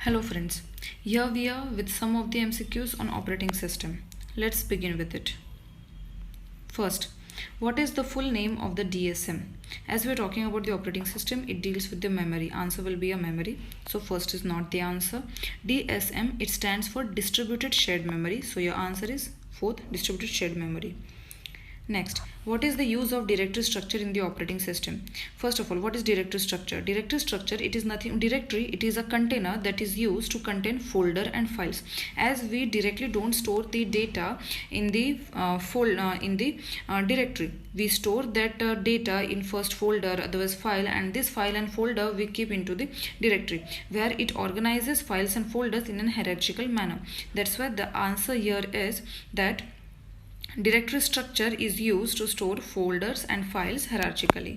Hello friends, here we are with some of the MCQs on operating system. Let's begin with it. First, what is the full name of the DSM? As we are talking about the operating system, it deals with the memory. Answer will be a memory. So first is not the answer. DSM, it stands for distributed shared memory. So your answer is fourth, distributed shared memory. Next, what is the use of directory structure in the operating system? First of all, what is directory structure? Directory structure, it is nothing. Directory, it is a container that is used to contain folder and files. As we directly don't store the data in the directory, we store that data in first folder, otherwise file, and this file and folder we keep into the directory where it organizes files and folders in a hierarchical manner. That's why the answer here is that directory structure is used to store folders and files hierarchically.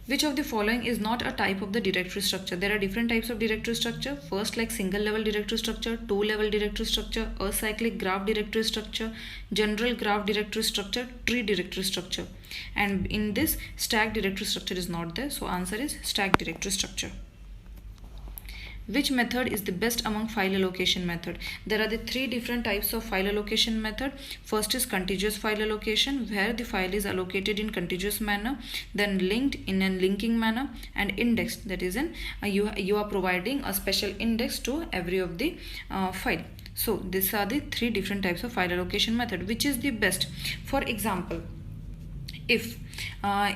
Which of the following is not a type of the directory structure? There are different types of directory structure. First, like single level directory structure, two level directory structure, acyclic graph directory structure, general graph directory structure, tree directory structure. And in this, stack directory structure is not there. So answer is stack directory structure. Which method is the best among file allocation method? There are the three different types of file allocation method. First is contiguous file allocation, where the file is allocated in contiguous manner, then linked in a linking manner, and indexed, that is in you are providing a special index to every of the file. So these are the three different types of file allocation method. Which is the best? For example, if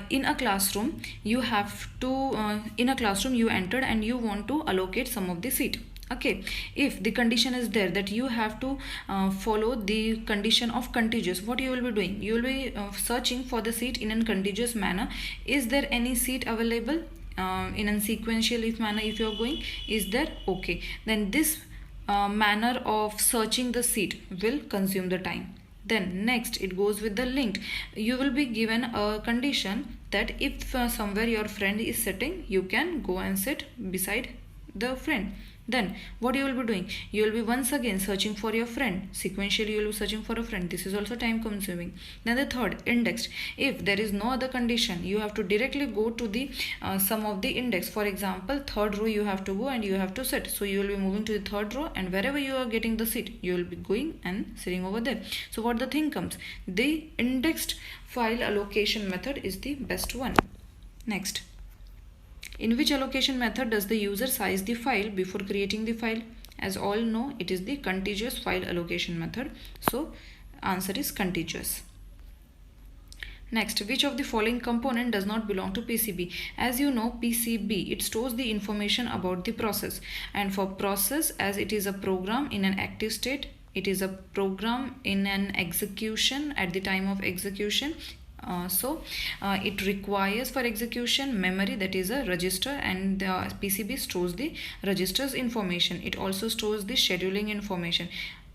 in a classroom you have to in a classroom you entered and you want to allocate some of the seat. Okay, if the condition is there that you have to follow the condition of contiguous, what you will be doing? You will be searching for the seat in a contiguous manner. Is there any seat available in a sequential if manner? If you are going, is there? Okay, then this manner of searching the seat will consume the time. Then next it goes with the linked. You will be given a condition that if somewhere your friend is sitting, you can go and sit beside the friend. Then what you will be doing? You will be once again searching for your friend. Sequentially you will be searching for a friend. This is also time consuming. Then the third, indexed. If there is no other condition, you have to directly go to the sum of the index. For example, third row you have to go and you have to sit. So you will be moving to the third row, and wherever you are getting the seat, you will be going and sitting over there. So what the thing comes? The indexed file allocation method is the best one. Next, in which allocation method does the user size the file before creating the file? As all know, it is the contiguous file allocation method. So answer is contiguous. Next, which of the following component does not belong to PCB? As you know, PCB, it stores the information about the process. And for process, as it is a program in an active state, it is a program in an execution at the time of execution. It requires for execution memory, that is a register, and the PCB stores the registers information. It also stores the scheduling information.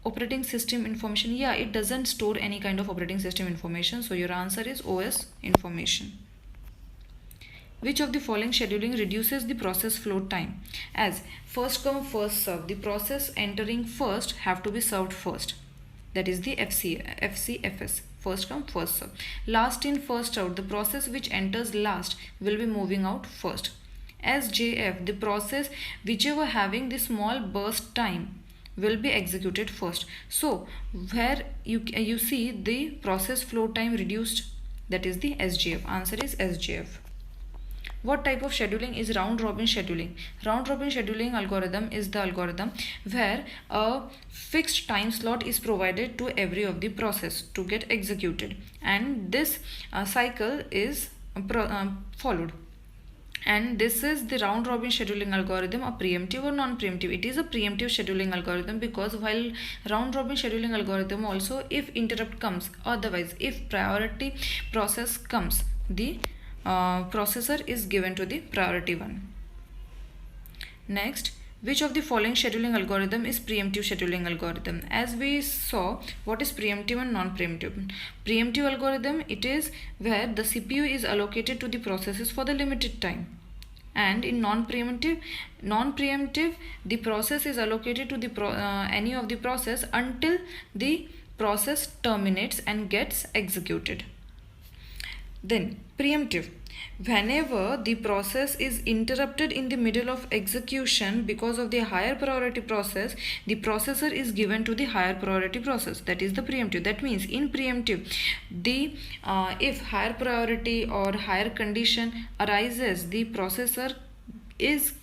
Operating system information, yeah, it doesn't store any kind of operating system information. So your answer is OS information. Which of the following scheduling reduces the process flow time? As first come first serve, the process entering first have to be served first. That is the FCFS, first come first serve. Last in first out, the process which enters last will be moving out first. SJF, the process whichever having the small burst time will be executed first. So where you see the process flow time reduced, that is the SJF. Answer is SJF. What type of scheduling is round robin scheduling? Round robin scheduling algorithm is the algorithm where a fixed time slot is provided to every of the process to get executed, and this cycle is followed. And this is the round robin scheduling algorithm, a preemptive or non-preemptive? It is a preemptive scheduling algorithm, because while round robin scheduling algorithm also, if interrupt comes, otherwise if priority process comes, the processor is given to the priority one. Next, which of the following scheduling algorithm is preemptive scheduling algorithm? As we saw, what is preemptive and non-preemptive? Preemptive algorithm, it is where the CPU is allocated to the processes for the limited time. And in non-preemptive, the process is allocated to the any of the process until the process terminates and gets executed. Then preemptive, Whenever the process is interrupted in the middle of execution because of the higher priority process, the processor is given to the higher priority process. That is the preemptive. That means in preemptive, the if higher priority or higher condition arises, the processor is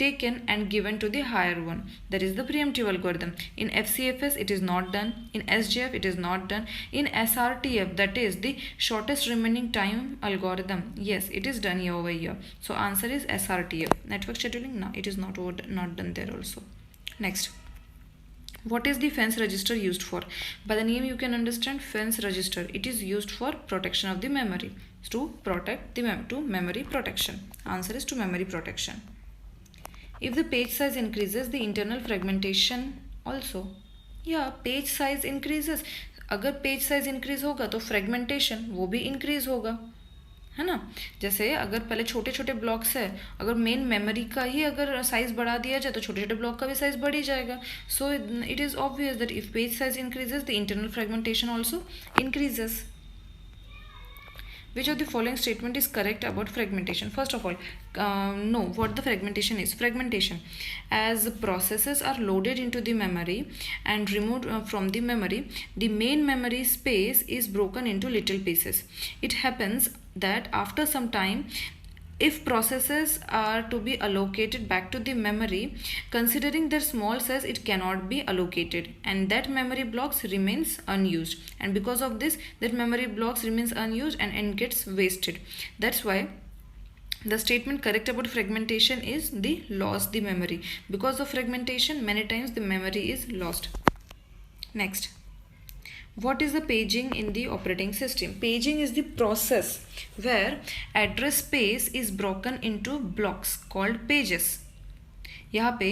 taken and given to the higher one. That is the preemptive algorithm. In FCFS it is not done, in SGF it is not done, in SRTF, that is the shortest remaining time algorithm, yes, it is done here over here. So answer is SRTF. Network scheduling, no, it is not done there also. Next, what is the fence register used for? By the name you can understand, fence register, it is used for protection of the memory, to protect the to memory protection. Answer is to memory protection. If the page size increases, the internal fragmentation also. Yeah, page size increases. अगर page size increase होगा तो fragmentation वो भी increase होगा, है ना. जैसे अगर पहले छोटे छोटे ब्लॉक्स है, अगर मेन मेमोरी का ही अगर साइज बढ़ा दिया जाए तो छोटे छोटे ब्लॉक का भी साइज बढ़ ही जाएगा. So it is obvious that if page size increases the internal fragmentation also increases. Which of the following statement is correct about fragmentation? First of all, know what the fragmentation is. Fragmentation, as processes are loaded into the memory and removed from the memory, the main memory space is broken into little pieces. It happens that after some time, if processes are to be allocated back to the memory, considering their small size, it cannot be allocated, and that memory blocks remains unused, and because of this, that memory blocks remains unused and gets wasted. That's why the statement correct about fragmentation is the loss the memory. Because of fragmentation, many times the memory is lost. Next, what is the paging in the operating system? Paging is the process where address space is broken into blocks called pages. यहाँ पे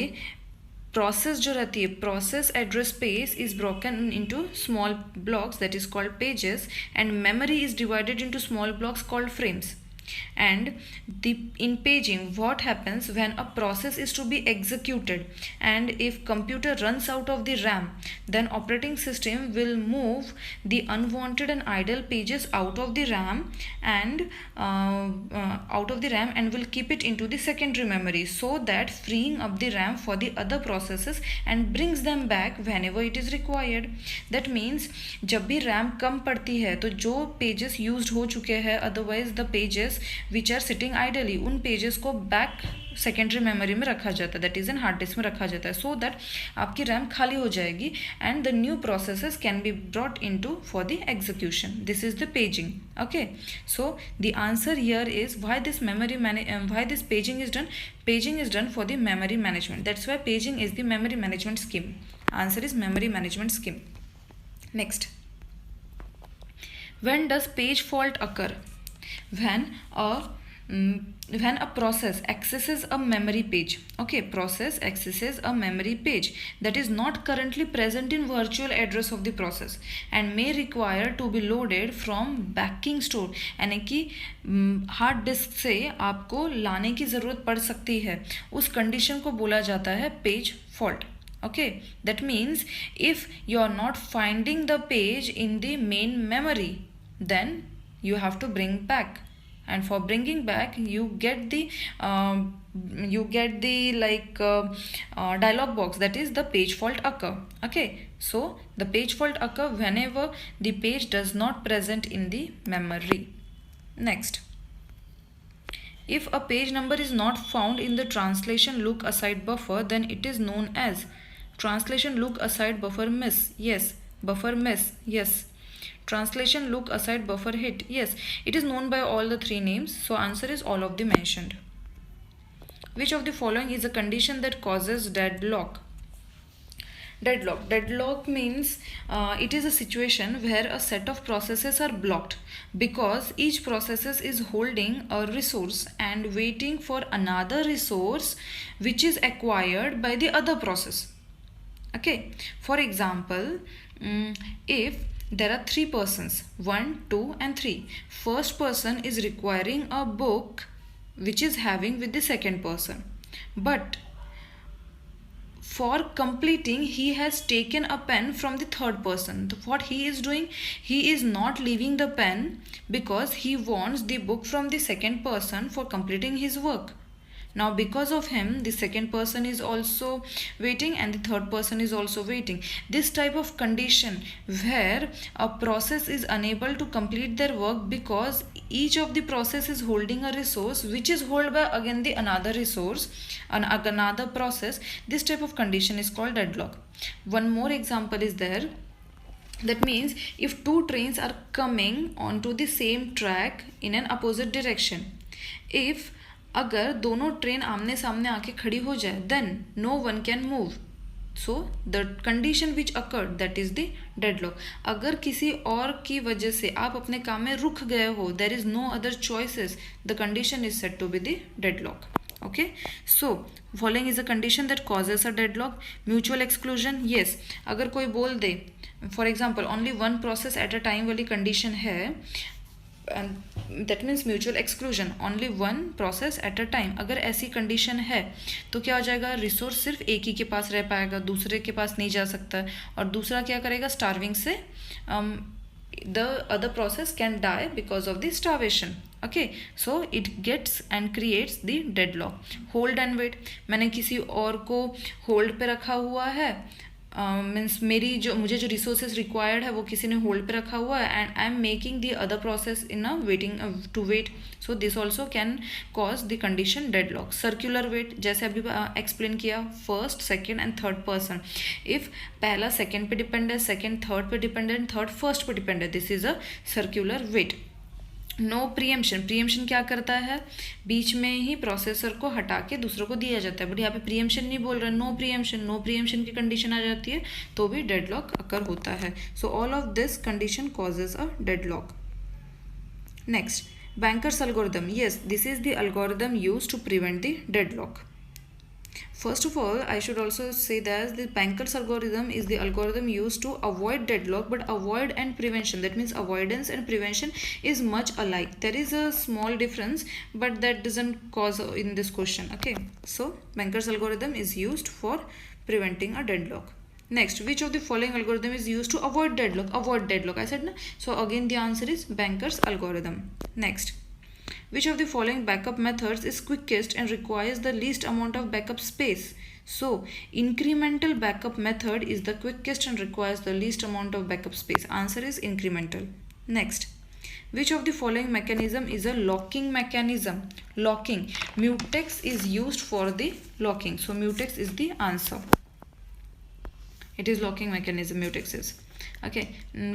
process जो रहती है, process address space is broken into small blocks, that is called pages, and memory is divided into small blocks called frames. And in paging, what happens when a process is to be executed, and if computer runs out of the RAM, then operating system will move the unwanted and idle pages out of the RAM and will keep it into the secondary memory, so that freeing up the RAM for the other processes and brings them back whenever it is required. That means जब भी RAM कम पड़ती है तो जो pages used हो चुके हैं, otherwise the pages which are sitting idly, उन pages को back सेकेंडरी मेमोरी में रखा जाता है, that is in hard disk में रखा जाता है, सो दैट आपकी रैम खाली हो जाएगी and the new processes can be brought into for the execution. This is the paging. Okay, so the answer here is why this paging is done. Paging is done for the memory management. That's why paging is the memory management scheme. Answer is memory management scheme. Next, when does page fault occur? When a process accesses a memory page, okay, process accesses a memory page that is not currently present in virtual address of the process and may require to be loaded from backing store, यानी कि hard disk से आपको लाने की ज़रूरत पड़ सकती है, उस कंडीशन को बोला जाता है page fault. Okay, that means if you are not finding the page in the main memory, then you have to bring back, and for bringing back you get the dialog box, that is the page fault occur. Okay, so the page fault occur whenever the page does not present in the memory. Next, if a page number is not found in the translation look aside buffer, then it is known as translation look aside buffer miss. Yes, buffer miss. Yes, translation look aside buffer hit. Yes, it is known by all the three names, so answer is all of the mentioned. Which of the following is a condition that causes deadlock? Deadlock means it is a situation where a set of processes are blocked because each process is holding a resource and waiting for another resource which is acquired by the other process. Okay, for example, if there are three persons, 1, 2 and 3. First person is requiring a book which is having with the second person, but for completing he has taken a pen from the third person. What he is doing, he is not leaving the pen because he wants the book from the second person for completing his work. Now because of him the second person is also waiting and the third person is also waiting. This type of condition where a process is unable to complete their work because each of the process is holding a resource which is held by again the another resource, another process, this type of condition is called deadlock. One more example is there. That means if two trains are coming onto the same track in an opposite direction, if अगर दोनों train आमने सामने आके खड़ी हो जाए then no one can move. So the condition which occurred that is the deadlock. अगर किसी और की वजह से आप अपने काम में रुक गए हो, there is no other choices, the condition is set to be the deadlock. Okay, so following is a condition that causes a deadlock. Mutual exclusion, yes. अगर कोई बोल दे for example only one process at a time वाली condition है, and that means mutual exclusion, only one process at a time. अगर ऐसी condition है तो क्या हो जाएगा, रिसोर्स सिर्फ एक ही के पास रह पाएगा, दूसरे के पास नहीं जा सकता, और दूसरा क्या करेगा, स्टार्विंग से the other process can die because of the starvation. Okay, so it gets and creates the deadlock. Hold and wait, मैंने किसी और को होल्ड पे रखा हुआ है, मीन्स मुझे जो रिसोर्सेज रिक्वायर्ड है वो किसी ने होल्ड पे रखा हुआ है, and I am making the other process in a waiting to wait. So this also can cause the condition deadlock. Circular wait, जैसे अभी एक्सप्लेन किया, first second and third person. If पहला सेकेंड पे depend है, second third पे depend है, third first पे depend है, this is a circular wait. No preemption, preemption क्या करता है, बीच में ही प्रोसेसर को हटा के दूसरों को दिया जाता है, बट यहाँ पे प्रीएम्पशन नहीं बोल रहे, नो प्रीएम्पशन. नो प्रीएम्पशन की कंडीशन आ जाती है तो भी डेडलॉक अकर होता है. So all of this condition causes a deadlock. Next, banker's algorithm. Yes, this is the algorithm used to prevent the deadlock. First of all, I should also say that the Banker's algorithm is the algorithm used to avoid deadlock, but avoid and prevention, that means avoidance and prevention is much alike. There is a small difference, but that doesn't cause in this question. Okay, so Banker's algorithm is used for preventing a deadlock. Next, which of the following algorithm is used to avoid deadlock? Avoid deadlock, I said na. So again the answer is Banker's algorithm. Next, which of the following backup methods is quickest and requires the least amount of backup space? So incremental backup method is the quickest and requires the least amount of backup space. Answer is incremental. Next, which of the following mechanism is a locking mechanism? Locking, mutex is used for the locking. So mutex is the answer. It is locking mechanism, mutex is. Okay,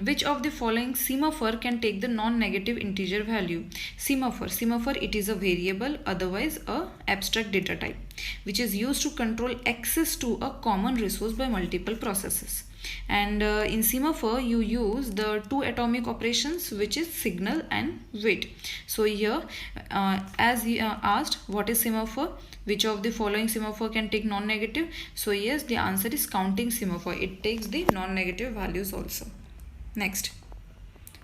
which of the following semaphore can take the non-negative integer value? Semaphore, it is a variable, otherwise a abstract data type, which is used to control access to a common resource by multiple processes. And in semaphore you use the two atomic operations, which is signal and wait. So here as he asked what is semaphore, which of the following semaphore can take non-negative? So yes, the answer is counting semaphore, it takes the non-negative values also. Next,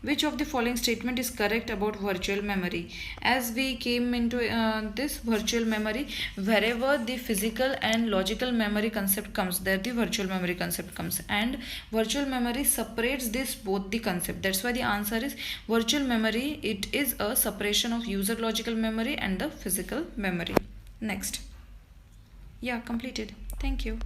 which of the following statement is correct about virtual memory? As we came into this virtual memory, wherever the physical and logical memory concept comes, there the virtual memory concept comes, and virtual memory separates this both the concept. That's why the answer is virtual memory, it is a separation of user logical memory and the physical memory. Next, yeah, completed. Thank you.